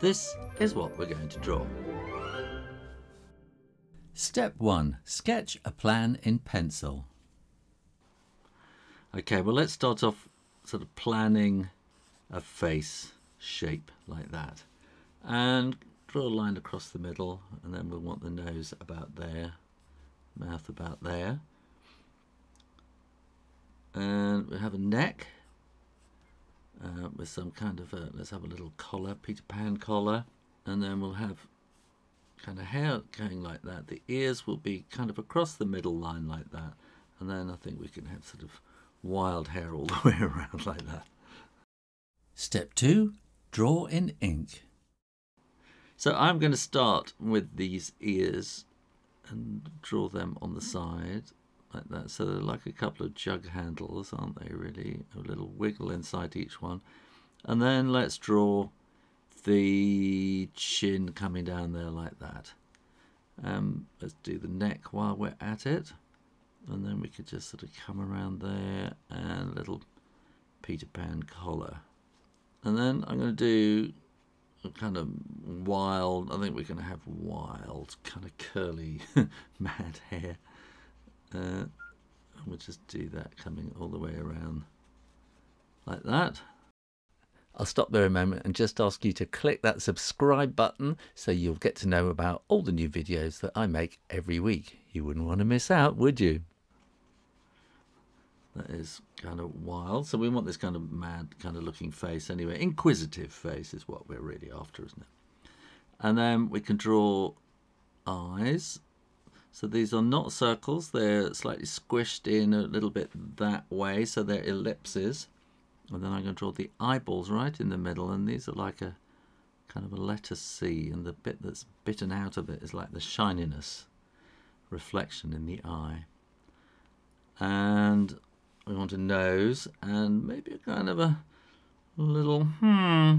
This is what we're going to draw. Step 1. Sketch a plan in pencil. Okay, well let's start off sort of planning a face shape like that. And draw a line across the middle, and then we'll want the nose about there, mouth about there. And we have a neck with some kind of let's have a little collar, Peter Pan collar, and then we'll have kind of hair going like that. The ears will be kind of across the middle line like that, and then I think we can have sort of wild hair all the way around like that. Step 2. Draw in ink. So I'm going to start with these ears and draw them on the side like that. So they're like a couple of jug handles, aren't they, really? A little wiggle inside each one. And then let's draw the chin coming down there like that. Let's do the neck while we're at it. And then we could just sort of come around there and a little Peter Pan collar. And then I'm going to do a kind of wild, I think we're going to have wild, kind of curly, mad hair. And we'll just do that coming all the way around like that. I'll stop there a moment and just ask you to click that subscribe button so you'll get to know about all the new videos that I make every week. You wouldn't want to miss out, would you? That is kind of wild. So we want this kind of mad kind of looking face anyway. Inquisitive face is what we're really after, isn't it? And then we can draw eyes. So these are not circles. They're slightly squished in a little bit that way. So they're ellipses. And then I'm going to draw the eyeballs right in the middle. And these are like a kind of a letter C. And the bit that's bitten out of it is like the shininess, reflection in the eye. And we want a nose and maybe a kind of a little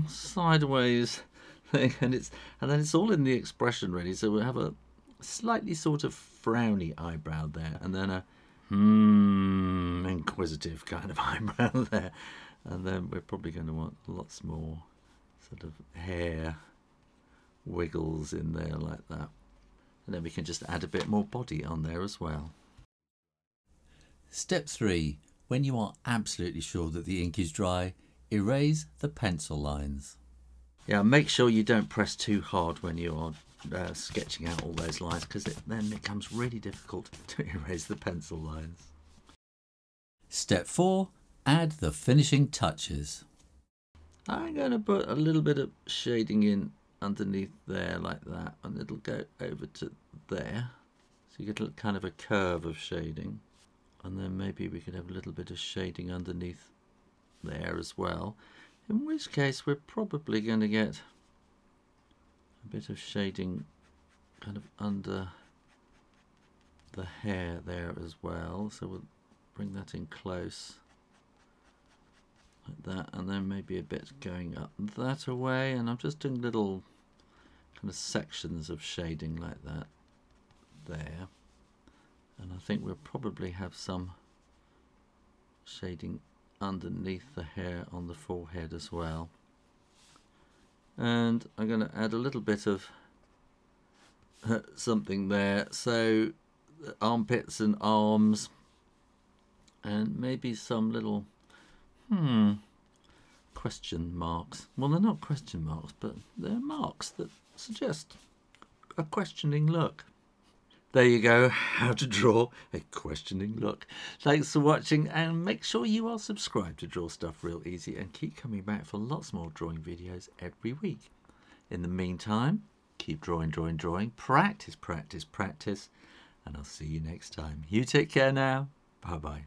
sideways thing, and then it's all in the expression really. So we have a slightly sort of frowny eyebrow there, and then a inquisitive kind of eyebrow there, and then we're probably going to want lots more sort of hair wiggles in there like that, and then we can just add a bit more body on there as well. Step 3. When you are absolutely sure that the ink is dry, erase the pencil lines. Yeah, make sure you don't press too hard when you are sketching out all those lines, because then it becomes really difficult to erase the pencil lines. Step 4. Add the finishing touches. I'm going to put a little bit of shading in underneath there like that, and it'll go over to there. So you get a kind of a curve of shading. And then maybe we could have a little bit of shading underneath there as well. In which case we're probably going to get a bit of shading kind of under the hair there as well. So we'll bring that in close like that. And then maybe a bit going up that away. And I'm just doing little kind of sections of shading like that there. And I think we'll probably have some shading underneath the hair on the forehead as well. And I'm going to add a little bit of something there. So armpits and arms, and maybe some little question marks. Well, they're not question marks, but they're marks that suggest a questioning look. There you go, how to draw a questioning look. Thanks for watching, and make sure you are subscribed to Draw Stuff Real Easy, and keep coming back for lots more drawing videos every week. In the meantime, keep drawing, drawing, drawing. Practice, practice, practice, and I'll see you next time. You take care now. Bye-bye.